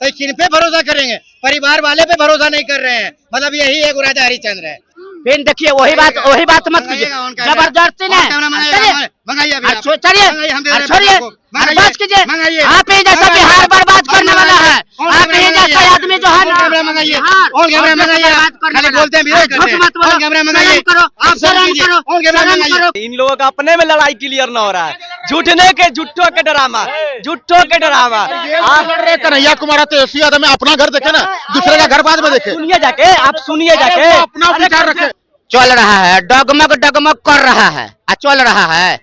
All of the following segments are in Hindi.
तो किन पे भरोसा करेंगे? परिवार वाले पे भरोसा नहीं कर रहे हैं। मतलब यही है राजा हरिश्चंद्र है। फिर देखिए वही बात मत कीजिए, जबरदस्ती नहीं छोड़िए, बस कीजिए। आप ही जैसा बिहार बर्बाद करने वाला है, आप ही जैसा आदमी जो है ना, इन लोगों का अपने में लड़ाई क्लियर न हो रहा है, झूठों के ड्रामा। कन्हैया कुमार तेजस्वी यादव में अपना घर देखे ना, दूसरे का घर बाद में देखे। सुनिए जाके अपना विचार रखे। चल रहा है, डगमग कर रहा है, चल रहा है।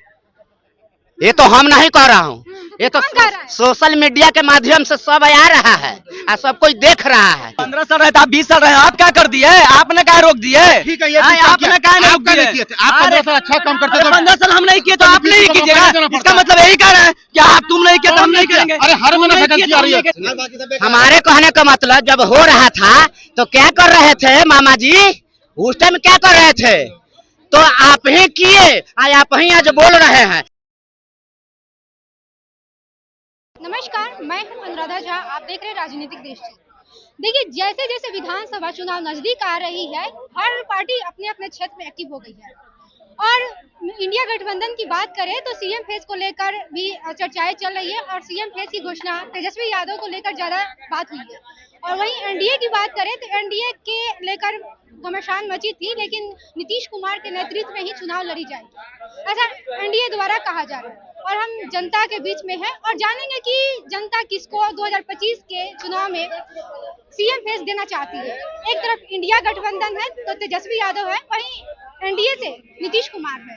ये तो हम नहीं कह रहा हूँ, ये तो सोशल मीडिया के माध्यम से सब आ रहा है और सब कोई देख रहा है। 15 साल रहे थे, आप 20 साल रहे, आप क्या कर दिए? आपने क्या रोक दिए? ठीक है, ये आपने क्या नहीं रोक दिए? आप 15 साल अच्छा काम करते थे। 15 साल हम नहीं किए तो आप नहीं कीजिएगा। इसका मतलब यही कह रहे हैं कि आप तुम नहीं किए तो हम नहीं करेंगे। अरे हर महीने वैकेंसी आ रही है। हमारे कहने का मतलब जब हो रहा था तो क्या कर रहे थे मामा जी? उस टाइम क्या कर रहे थे? तो आप ही किए, आप ही आज बोल रहे हैं। नमस्कार, मैं हूं अनुराधा झा। आप देख रहे हैं राजनीतिक दृष्टि। देखिए, जैसे जैसे विधानसभा चुनाव नजदीक आ रही है, हर पार्टी अपने अपने क्षेत्र में एक्टिव हो गई है। और इंडिया गठबंधन की बात करें तो सीएम फेज को लेकर भी चर्चाएं चल रही है और सीएम फेज की घोषणा तेजस्वी यादव को लेकर ज्यादा बात हुई है। और वहीं एनडीए की बात करें तो एनडीए के लेकर घमासान मची थी, लेकिन नीतीश कुमार के नेतृत्व में ही चुनाव लड़ी जाएगी, ऐसा एनडीए द्वारा कहा जा रहा है। और हम जनता के बीच में हैं और जानेंगे कि जनता किसको 2025 के चुनाव में सीएम फेज देना चाहती है। एक तरफ इंडिया गठबंधन है तो तेजस्वी यादव है, वहीं एनडीए से नीतीश कुमार है।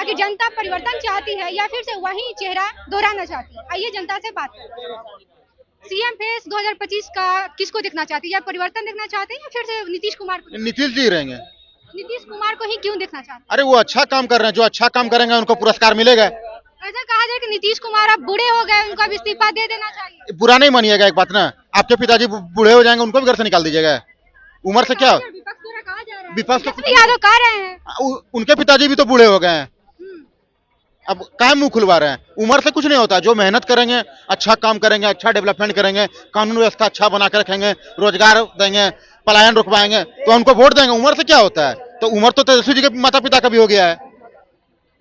आखिर जनता परिवर्तन चाहती है या फिर से वही चेहरा दोहराना चाहती है? आइए जनता से बात करते हैं। सीएम फेज 2025 का किसको देखना चाहती है? या परिवर्तन देखना चाहते हैं या फिर से नीतीश कुमार को? नीतीश जी रहेंगे। नीतीश कुमार को ही क्यों देखना चाहते हैं? अरे वो अच्छा काम कर रहे हैं, जो अच्छा काम करेंगे उनको पुरस्कार मिलेगा। ऐसा कहा जाए कि नीतीश कुमार अब बूढ़े हो गए, उनको अब इस्तीफा दे देना चाहिए। बुरा नहीं मानिएगा एक बात ना, आपके पिताजी बूढ़े हो जाएंगे, उनको भी घर से निकाल दीजिएगा। उम्र से क्या विपक्ष तो यादव कह रहे हैं उनके पिताजी भी तो बूढ़े हो गए हैं। अब क्या मुंह खुलवा रहे हैं? उम्र से कुछ नहीं होता। जो मेहनत करेंगे, अच्छा काम करेंगे, अच्छा डेवलपमेंट करेंगे, कानून व्यवस्था अच्छा बना कर रखेंगे, रोजगार देंगे, पलायन रुकवाएंगे तो उनको वोट देंगे। उम्र से क्या होता है? तो उम्र तो तेजस्वी जी के माता पिता का भी हो गया है,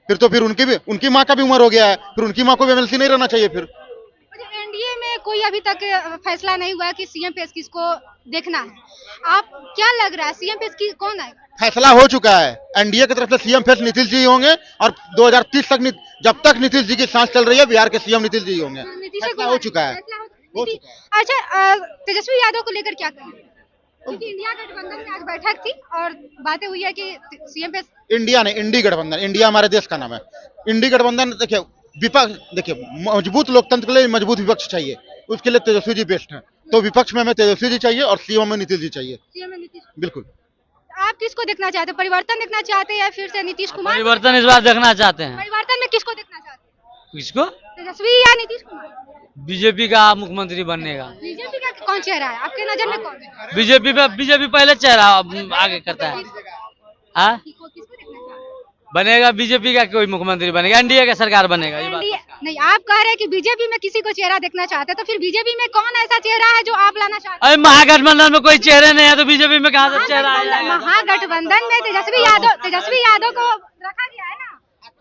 फिर उनकी माँ का भी उम्र हो गया है, फिर उनकी माँ को भी एमएलसी नहीं रहना चाहिए। फिर एनडीए में कोई अभी तक फैसला नहीं हुआ कि सीएम पेश किसको देखना है। आप क्या लग रहा है सीएम पेश की कौन आएगा? फैसला हो चुका है। एनडीए की तरफ से सीएम फेस नीतीश जी होंगे और 2030 तक जब तक नीतीश जी की सांस चल रही है, बिहार के सीएम नीतीश जी होंगे। फैसला हो चुका है। अच्छा, तेजस्वी यादव को लेकर क्या कहें? क्योंकि इंडिया गठबंधन में आज बैठक थी और बातें हुई है कि सीएम पेश इंडिया नहीं, इंडी गठबंधन। इंडिया हमारे देश का नाम है। इंडी गठबंधन देखिए, विपक्ष देखिए, मजबूत लोकतंत्र के लिए मजबूत विपक्ष चाहिए, उसके लिए तेजस्वी जी बेस्ट है। तो विपक्ष में हमें तेजस्वी जी चाहिए और सीएम में नीतीश जी चाहिए। बिल्कुल। आप किसको देखना चाहते हैं? परिवर्तन देखना चाहते हैं या फिर से नीतीश कुमार? परिवर्तन इस बार देखना चाहते हैं। परिवर्तन में किसको देखना चाहते हैं? किसको? तेजस्वी या नीतीश कुमार? बीजेपी का मुख्यमंत्री बनने का। बीजेपी का कौन चेहरा है आपके नजर में? कौन है? बीजेपी पहले चेहरा आगे करता है। हाँ, किसको देखना चाहते हैं? बनेगा बीजेपी का कोई मुख्यमंत्री बनेगा, एनडीए का सरकार बनेगा। ये बात नहीं, आप कह रहे हैं कि बीजेपी में किसी को चेहरा देखना चाहते हैं, तो फिर बीजेपी में कौन ऐसा चेहरा है जो आप लाना चाहते हैं? अरे महागठबंधन में कोई चेहरे नहीं है तो बीजेपी में कहाँ से चेहरा आएगा? महागठबंधन में तेजस्वी यादव को रखा गया है ना।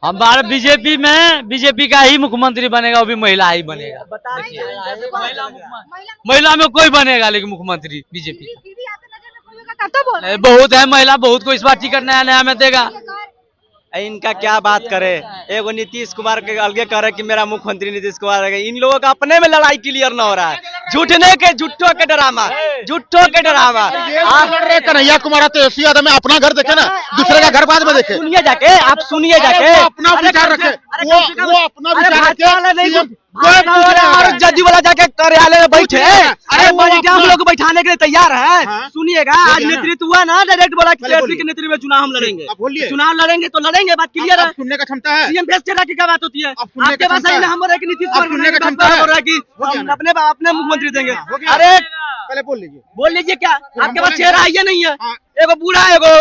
हमारे बीजेपी का ही मुख्यमंत्री बनेगा, वो भी महिला ही बनेगा। महिला में कोई बनेगा लेकिन मुख्यमंत्री बीजेपी का। फिर भी आपके नजर में कोई होगा तब तो बोल। बहुत है महिला, बहुत को इस बार टिकट नया में देगा। इनका क्या बात करे? एगो नीतीश कुमार के अलगे कह रहे कि मेरा मुख्यमंत्री नीतीश कुमार है। इन लोगों का अपने में लड़ाई क्लियर न हो रहा है, झूठों के ड्रामा। कन्हैया कुमार तेजस्वी यादव में अपना घर देखे ना, दूसरे का घर बाद में देखे। सुनिए जाके अपना विचार रखे। वो अपना विचार रखे। और जज वाला जाके कार्यालय में बैठे, अरे हम लोग को बैठाने के लिए तैयार है। सुनिएगा, आज नेतृत्व हुआ ना, डायरेक्ट बोला कि तेजस्वी के नेतृत्व में चुनाव हम लड़ेंगे। चुनाव लड़ेंगे तो लड़ेंगे, बात क्लियर है। सुनने का क्षमता है। सीएम फेस चेहरा की क्या बात होती है? आपके पास हम बोल रहे कि नीतीश कुमार सुनने का क्षमता है कि अपने मुख्यमंत्री देंगे। अरे पहले बोल लीजिए क्या आपके पास चेहरा है या नहीं है? एगो बूढ़ा, एगो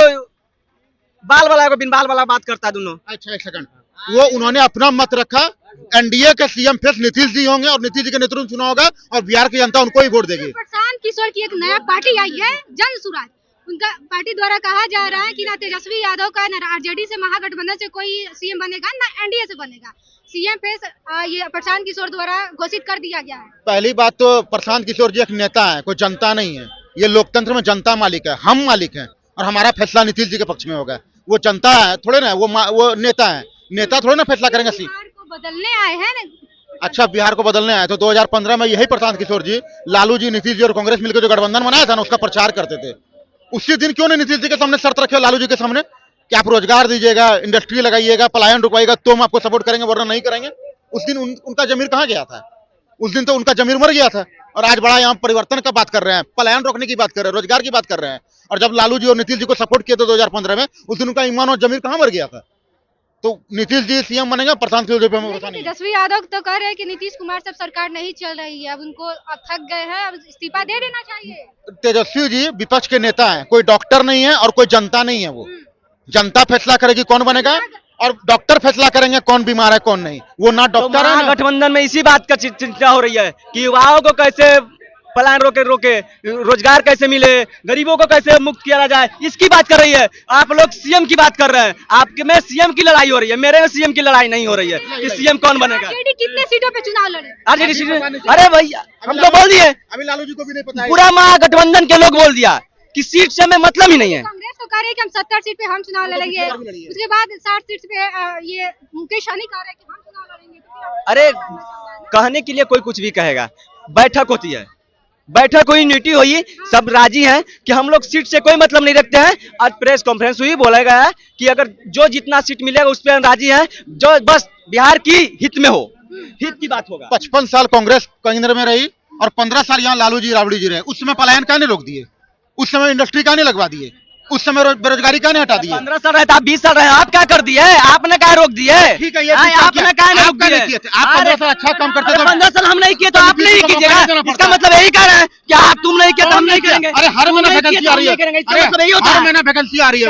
बाल वाला, एगो बिन बाल वाला बात करता है दोनों। अच्छा, एक सेकंड। वो उन्होंने अपना मत रखा। एनडीए के सीएम फिर नीतीश जी होंगे और नीतीश जी के नेतृत्व में चुनाव होगा और बिहार की जनता उनको ही वोट देगी। प्रशांत किशोर की एक नया पार्टी आई है, जन सुराज। उनका पार्टी द्वारा कहा जा रहा है कि ना तेजस्वी यादव का ना आरजेडी से महागठबंधन से कोई सीएम बनेगा, ना एनडीए से बनेगा। सीएम पे ये प्रशांत किशोर द्वारा घोषित कर दिया गया है। पहली बात तो प्रशांत किशोर जी एक नेता है, कोई जनता नहीं है। ये लोकतंत्र में जनता मालिक है, हम मालिक हैं और हमारा फैसला नीतीश जी के पक्ष में होगा। वो जनता है थोड़े ना, वो नेता है, नेता थोड़े ना फैसला करेंगे। बिहार को बदलने आए हैं ना। अच्छा, बिहार को बदलने आए तो 2015 में यही प्रशांत किशोर जी, लालू जी, नीतीश जी और कांग्रेस मिलकर जो गठबंधन बनाया था ना, उसका प्रचार करते थे। उसी दिन क्यों नहीं नीतीश जी के सामने शर्त रखे, लालू जी के सामने, कि आप रोजगार दीजिएगा, इंडस्ट्री लगाइएगा, पलायन रुकवाइएगा तो हम आपको सपोर्ट करेंगे, वरना नहीं करेंगे। उस दिन उनका जमीर कहाँ गया था? उस दिन तो उनका जमीर मर गया था। और आज बड़ा यहाँ परिवर्तन का बात कर रहे हैं, पलायन रोकने की बात कर रहे हैं, रोजगार की बात कर रहे हैं। और जब लालू जी और नीतीश जी को सपोर्ट किया था 2015 में, उस दिन उनका ईमान और जमीर कहाँ मर गया था? तो नीतीश जी सीएम बनेगा, प्रशांत किशोर जी। तेजस्वी यादव तो कह रहे हैं कि नीतीश कुमार से सरकार नहीं चल रही है, अब उनको अब थक गए हैं, अब इस्तीफा दे देना चाहिए। तेजस्वी जी विपक्ष के नेता हैं, कोई डॉक्टर नहीं है और कोई जनता नहीं है। वो जनता फैसला करेगी कौन बनेगा और डॉक्टर फैसला करेंगे कौन बीमार है कौन नहीं। वो ना डॉक्टर है। गठबंधन में इसी बात का चिंता हो रही है कि युवाओं को कैसे पलायन रोके, रोजगार कैसे मिले, गरीबों को कैसे मुक्त किया जाए, इसकी बात कर रही है। आप लोग सीएम की बात कर रहे हैं, आपके में सीएम की लड़ाई हो रही है, मेरे में सीएम की लड़ाई नहीं हो रही है कि सीएम कौन बनेगा। आरजेडी कितने सीटों पे चुनाव लड़े? अरे भैया हम तो बोल दिए, अभी लालू जी को भी नहीं पता है। पूरा महागठबंधन के लोग बोल दिया कि सीट से हमें मतलब ही नहीं है। कांग्रेस तो कह रहे हैं कि हम 70 सीट पे हम चुनाव लड़ेंगे, उसके बाद 60 सीट पे ये मुकेश सहनी कह रहे हैं कि हम चुनाव लड़ेंगे। अरे कहने के लिए कोई कुछ भी कहेगा, बैठक होती है, बैठक हुई, नीति हुई, सब राजी हैं कि हम लोग सीट से कोई मतलब नहीं रखते हैं। आज प्रेस कॉन्फ्रेंस हुई, बोला गया है कि अगर जो जितना सीट मिलेगा उस पर राजी हैं, जो बस बिहार की हित में हो, हित की बात होगा। 55 साल कांग्रेस केंद्र में रही और 15 साल यहाँ लालू जी राबड़ी जी रहे। उस समय पलायन का नहीं रोक दिए, उस समय इंडस्ट्री का नहीं लगवा दिए, उस समय बेरोजगारी का नहीं हटा दिए। 15 साल रहता, 20 साल रहे, आप क्या कर दिए? आपने क्या रोक दिए? ठीक है, ये आपने क्या रोक दिए? आप 15 साल अच्छा काम करते थे। 15 साल हम नहीं किए तो आप नहीं कीजिएगा, इसका मतलब यही कह रहे हैं कि आप तुम नहीं किए तो हम नहीं करेंगे। अरे हर महीना वैकेंसी आ रही है, हर महीना वैकेंसी आ रही है,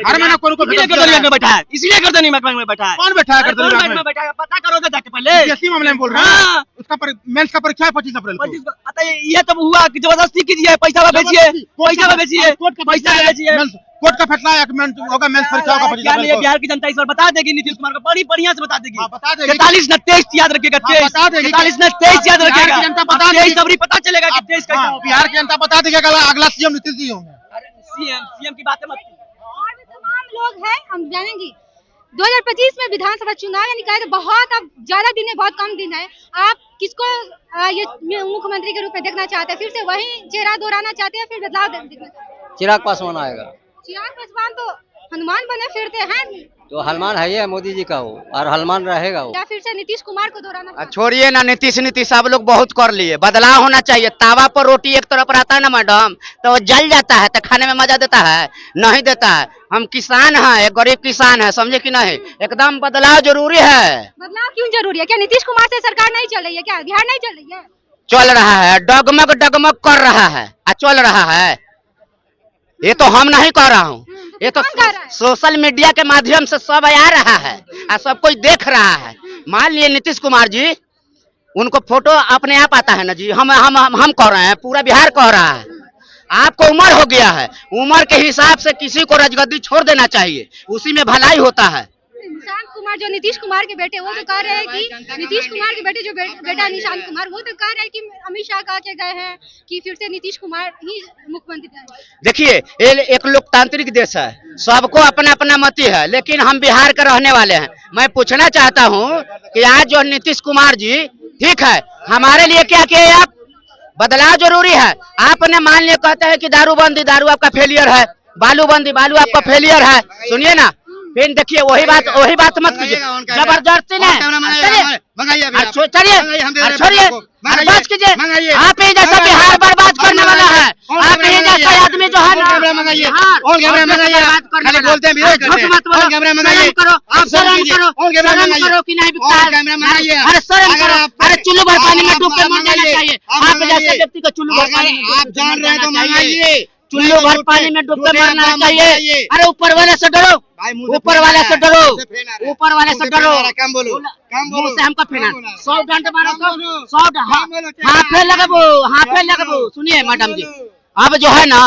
हर महीना कोई बैठा है, इसलिए गर्दनी महकमे में बैठा है। कौन बैठा है गर्दनी में? पता करोगे जाके पहले, इसी मामले में बोल रहे हैं। उसका मेंस का परीक्षा है 25 अप्रैल को। ये तो हुआ कि जबरदस्ती कीजिए, पैसा बेचिए, पैसा बेचिए, पैसा बेचिए। कोर्ट का फैसला है, होगा मेंस परीक्षा होगा 25 अप्रैल को। बिहार की जनता इस बार बता देगी, नीतीश कुमार को बड़ी बढ़िया से बता देगी। बता देगी। 43 न 23 याद रखिएगा, 43 न 23 याद रखिएगा। जनता बता देगी, सबरी पता चलेगा कि 23 कैसा होगा। बिहार की जनता बता देगी अगला सीएम नीतीश जी होंगे। सीएम की बातें मत। और भी तमाम लोग हैं, हम जानेंगे 2025 में विधानसभा चुनाव यानी कहे तो बहुत अब ज्यादा दिन है, बहुत कम दिन है। आप किसको ये मुख्यमंत्री के रूप में देखना चाहते हैं? फिर से वही चेहरा दोहराना चाहते हैं, फिर बदलाव देखना चाहते हैं? चिराग पासवान आएगा। चिराग पासवान तो हनुमान बने फिरते हैं, तो हनुमान है, मोदी जी का हो और हनुमान रहेगा वो। या फिर से नीतीश कुमार को दोहराना चाहते हैं? छोड़िए ना, नीतीश सब लोग बहुत कर लिए, बदलाव होना चाहिए। तावा पर रोटी एक तरफ रहता है ना मैडम, तो वो जल जाता है, तो खाने में मजा देता है? नहीं देता है। हम किसान हैं, गरीब किसान है, समझे कि नहीं? एकदम बदलाव जरूरी है। बदलाव क्यों जरूरी है? क्या नीतीश कुमार से सरकार नहीं चल रही है? क्या बिहार नहीं चल रही है? चल रहा है, डगमग कर रहा है, चल रहा है। ये तो हम नहीं कह रहा हूँ, ये तो सोशल मीडिया के माध्यम से सब आ रहा है और सब कोई देख रहा है। मान लिए नीतीश कुमार जी, उनको फोटो अपने आप आता है ना जी, हम कह रहे हैं, पूरा बिहार कह रहा है। आपको उम्र हो गया है, उम्र के हिसाब से किसी को राजगद्दी छोड़ देना चाहिए, उसी में भलाई होता है। निशांत कुमार जो नीतीश कुमार के बेटे, वो तो कह रहे हैं कि नीतीश कुमार के बेटे जो बेटा निशांत कुमार, वो तो कह रहे हैं कि अमित शाह कह के गए हैं कि फिर से नीतीश कुमार ही मुख्यमंत्री रहेंगे। देखिए, ये एक लोकतांत्रिक देश है, सबको अपना अपना मत है, लेकिन हम बिहार के रहने वाले हैं। मैं पूछना चाहता हूँ कि आज जो नीतीश कुमार जी, ठीक है, हमारे लिए क्या किए आप? बदलाव जरूरी है। आपने मान लिया, कहते हैं कि दारूबंदी, दारू आपका फेलियर है, बालूबंदी, बालू आपका फेलियर है। सुनिए ना, फिर देखिए वही बात मत कीजिए, जबरदस्ती नहीं, छोड़िए, बर्बाद कीजिए। आप ही जैसा बिहार बर्बाद करने वाला है, आप ही जैसा आदमी जो है ना, करो कि नहीं बिकता है, अरे शर्म करो, अरे चुल्लू भर पानी में डूब के मर जाना चाहिए। आप जैसे व्यक्ति को चुल्लू भर पानी में आप जान रहे हैं तो मंगाइए, चुल्लू भर पानी में डूब के मरना चाहिए। अरे ऊपर वाले से डरो, ऊपर वाले से डरो, ऊपर वाले से डरो। कम बोलो, कम बोलो। मुंह से हमको फेना 100 डंड मारो तो 100 हाथे लगबो। सुनिए मैडम जी, अब जो है ना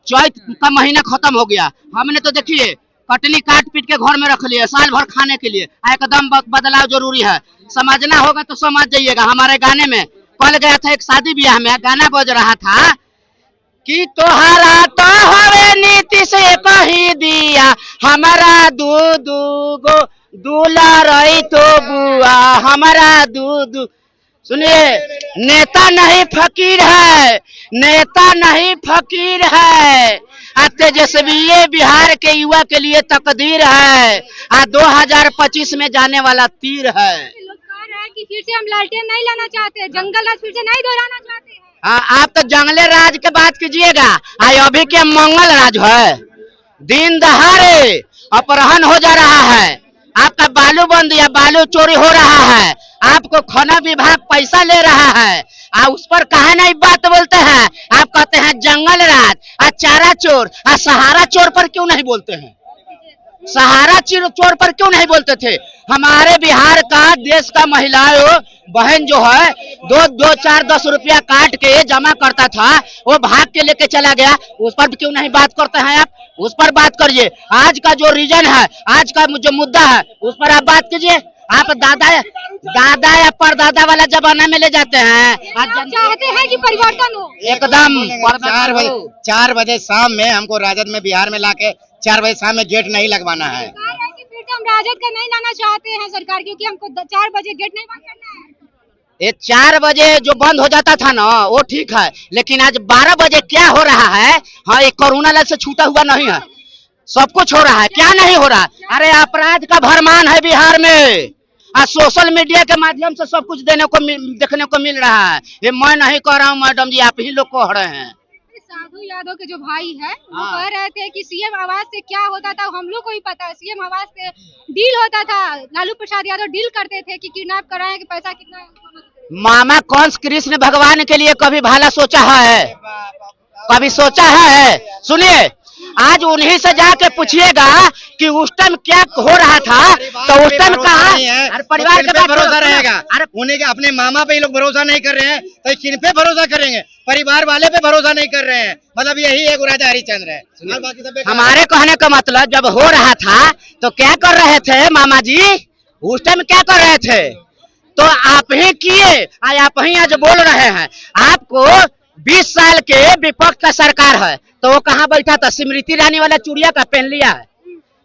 चैत का महीना खत्म हो गया, हमने तो देखिए कटनी काट पीट के घर में रख लिया साल भर खाने के लिए। एकदम बदलाव जरूरी है, समझना होगा तो समझ जाइएगा। हमारे गाने में कल गया था एक शादी ब्याह में, गाना बज रहा था कि तोहरा तो हवे नीति से कही दिया हमारा दूध गो दूला रही तो बुआ हमारा दूध। सुनिए, नेता नहीं फकीर है, नेता नहीं फकीर है। तेजस्वी ये बिहार के युवा के लिए तकदीर है, 2025 में जाने वाला तीर है। लोग कह रहे हैं कि फिर से हम लालटेन नहीं लाना चाहते, जंगल राज फिर से नहीं दोहराना चाहते हैं। आप तो जंगले राज के बात कीजिएगा, अभी के मंगल राज है। दिन दहाड़े अपहरण हो जा रहा है, आपका बालू बंद या बालू चोरी हो रहा है, आपको खनन विभाग पैसा ले रहा है, आप उस पर कहा नहीं बात बोलते हैं। आप कहते हैं जंगल राज, चारा चोर, सहारा चोर पर क्यों नहीं बोलते हैं? सहारा चोर पर क्यों नहीं बोलते थे? हमारे बिहार का देश का महिलाओं बहन जो है 2 4 10 रुपया काट के जमा करता था, वो भाग के लेके चला गया, उस पर क्यों नहीं बात करते हैं? आप उस पर बात करिए। आज का जो रीजन है, आज का जो मुद्दा है, उस पर आप बात कीजिए। आप दादा या परदादा वाला जमाना में ले जाते हैं। आप चाहते हैं कि परिवर्तन हो? एकदम 4 बजे शाम में हमको राजद में बिहार में लाके 4 बजे शाम में गेट नहीं लगवाना है। फिर से हम राजद का नहीं लाना चाहते हैं सरकार, क्योंकि हमको 4 बजे गेट नहीं बंद करना है। ये 4 बजे जो बंद हो जाता था ना वो ठीक है, लेकिन आज 12 बजे क्या हो रहा है? हाँ, ये कोरोना लाल से छूटा हुआ नहीं है, सब कुछ हो रहा है। क्या नहीं हो रहा? अरे अपराध का भरमान है बिहार में, सोशल मीडिया के माध्यम से सब कुछ देखने को मिल रहा है। ये मैं नहीं कह रहा हूँ मैडम जी, आप ही लोग कह रहे हैं। साधु यादव के जो भाई है वो कह रहे थे कि सीएम आवास से क्या होता था हम लोग को ही पता है। सीएम आवास से डील होता था, लालू प्रसाद यादव डील करते थे कि किडनैप कराएं कि पैसा कितना। मामा कंस कृष्ण भगवान के लिए कभी भला सोचा है? कभी सोचा है? सुनिए, आज उन्हीं से जाके पूछिएगा कि उस टाइम क्या हो रहा था, तो उस टाइम कहा परिवार के भरोसा रहेगा। उन्हें के अपने मामा पे ही लोग भरोसा नहीं कर रहे हैं, तो किन पे भरोसा करेंगे? परिवार वाले पे भरोसा नहीं कर रहे हैं, मतलब यही एक राजा हरिश्चंद्र है। हमारे कहने का मतलब जब हो रहा था तो क्या कर रहे थे मामा जी? उस टाइम क्या कर रहे थे? तो आप ही किए, आप ही आज बोल रहे हैं। आपको 20 साल के विपक्ष का सरकार है, तो वो कहाँ बैठा था? स्मृति ईरानी वाला चूड़िया का पहन लिया है,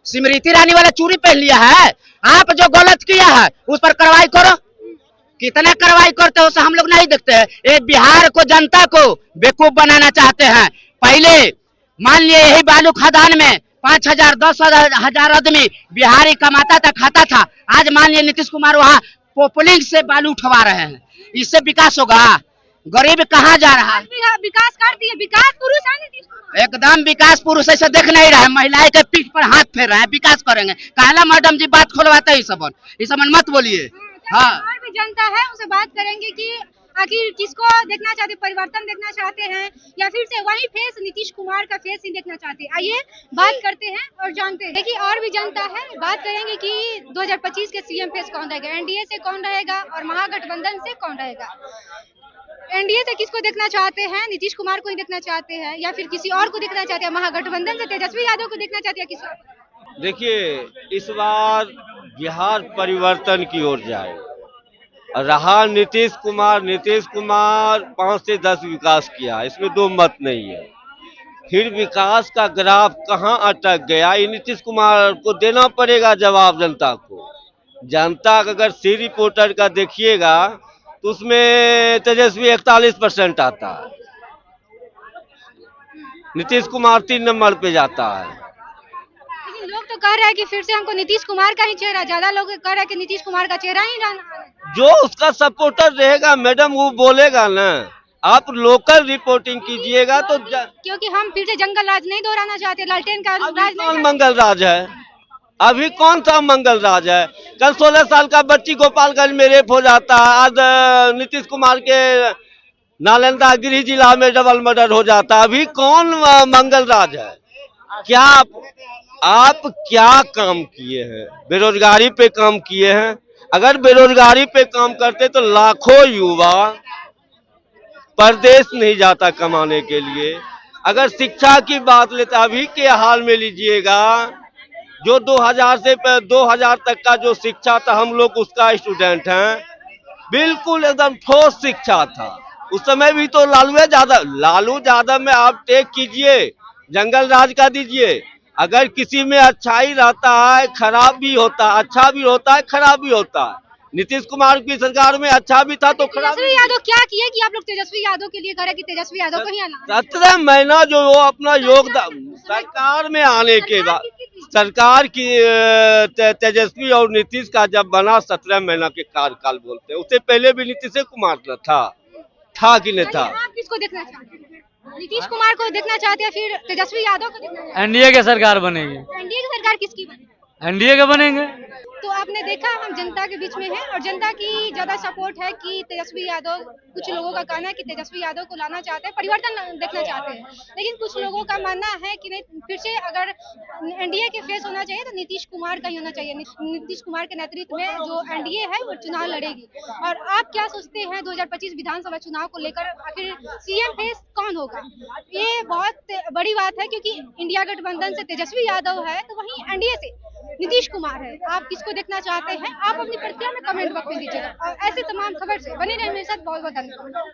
स्मृति ईरानी वाला चूड़ी पहन लिया है। आप जो गलत किया है उस पर कार्रवाई करो। कितना कार्रवाई करते हो उसे हम लोग नहीं देखते हैं। ये बिहार को, जनता को बेवकूफ बनाना चाहते हैं। पहले मान लिए यही बालू खदान में 5,000 10,000 आदमी बिहारी कमाता था, खाता था। आज मान लिए नीतीश कुमार वहाँ पोपलिंग से बालू उठवा रहे हैं, इससे विकास होगा? गरीब कहाँ जा रहा है? विकास कर दिए, विकास पुरुष है नीतीश कुमार। एकदम विकास पुरुष ऐसे देख नहीं रहा है, महिलाएं के पीठ पर हाथ फेर रहे हैं। विकास करेंगे कहला मैडम जी, बात खोलवाते हैं। इस सबन मत बोलिए। हाँ, और भी जनता है उनसे बात करेंगे कि आखिर किसको देखना चाहते, परिवर्तन देखना चाहते हैं या फिर से वही फेस नीतीश कुमार का फेस ही देखना चाहते हैं। आइए बात करते हैं और जानते हैं। देखिए और भी जनता है, बात करेंगे कि 2025 के सीएम फेस कौन रहेगा, एनडीए से कौन रहेगा और महागठबंधन से कौन रहेगा। एनडीए से किसको देखना चाहते हैं? नीतीश कुमार को ही देखना चाहते हैं या फिर किसी और को देखना चाहते हैं? महागठबंधन से तेजस्वी यादव को देखना चाहते हैं किसी और? देखिए, इस बार बिहार परिवर्तन की ओर जाए। रहा नीतीश कुमार 5 से 10 विकास किया, इसमें 2 मत नहीं है। फिर विकास का ग्राफ कहाँ अटक गया, ये नीतीश कुमार को देना पड़ेगा जवाब जनता को। जनता का अगर सी रिपोर्टर का देखिएगा तो उसमें तेजस्वी 41% आता है, नीतीश कुमार 3 नंबर पे जाता है। लेकिन लोग तो कह रहे हैं कि फिर से हमको नीतीश कुमार का ही चेहरा, ज्यादा लोग कह रहे हैं कि नीतीश कुमार का चेहरा ही रहना। जो उसका सपोर्टर रहेगा मैडम वो बोलेगा ना। आप लोकल रिपोर्टिंग कीजिएगा तो क्योंकि हम फिर से जंगल राज नहीं दोहराना चाहते, लालटेन का राज नहीं। मंगल राज है, अभी कौन सा मंगल राज है? कल 16 साल का बच्ची गोपालगंज में रेप हो जाता है, आज नीतीश कुमार के नालंदा गृह जिला में डबल मर्डर हो जाता। अभी कौन मंगल राज है? क्या आप क्या काम किए हैं? बेरोजगारी पे काम किए हैं। अगर बेरोजगारी पे काम करते तो लाखों युवा परदेश नहीं जाता कमाने के लिए। अगर शिक्षा की बात लेते अभी के हाल में लीजिएगा, जो 2000 तक का जो शिक्षा था, हम लोग उसका स्टूडेंट हैं, बिल्कुल एकदम ठोस शिक्षा था। उस समय भी तो लालू यादव में आप टेक कीजिए, जंगल राज का दीजिए। अगर किसी में अच्छाई रहता है, खराब भी होता है, अच्छा भी होता है, खराब भी होता है। नीतीश कुमार की सरकार में अच्छा भी था तो खराब। तेजस्वी यादव क्या किए कि आप लोग तेजस्वी यादव के लिए करे कि तेजस्वी यादव को ही आना? 17 महीना जो वो अपना योगदान सरकार में आने के बाद, सरकार की तेजस्वी और नीतीश का जब बना 17 महीना के कार्यकाल बोलते हैं, उससे पहले भी नीतीश कुमार था कि नहीं था? आप किसको देखना चाहते हैं? नीतीश कुमार को देखना चाहते हैं फिर तेजस्वी यादव को देखना चाहते एनडीए की सरकार बनेगी। हैं? एनडीए की सरकार किसकी बने? एनडीए के बनेंगे। तो आपने देखा हम जनता के बीच में हैं और जनता की ज्यादा सपोर्ट है कि तेजस्वी यादव, कुछ लोगों का कहना है कि तेजस्वी यादव को लाना चाहते हैं, परिवर्तन देखना चाहते हैं। लेकिन कुछ लोगों का मानना है कि नहीं, फिर से अगर एनडीए के फेस होना चाहिए तो नीतीश कुमार का ही होना चाहिए। नीतीश कुमार के नेतृत्व में जो एनडीए है वो चुनाव लड़ेगी। और आप क्या सोचते हैं 2025 विधानसभा चुनाव को लेकर, आखिर सीएम फेस कौन होगा? ये बहुत बड़ी बात है क्योंकि इंडिया गठबंधन से तेजस्वी यादव है तो वहीं एनडीए से नीतीश कुमार है। आप किसको देखना चाहते हैं? आप अपनी प्रतिक्रिया में कमेंट बॉक्स में दीजिएगा। और ऐसे तमाम खबर से बने रहिए मेरे साथ। बहुत बहुत धन्यवाद।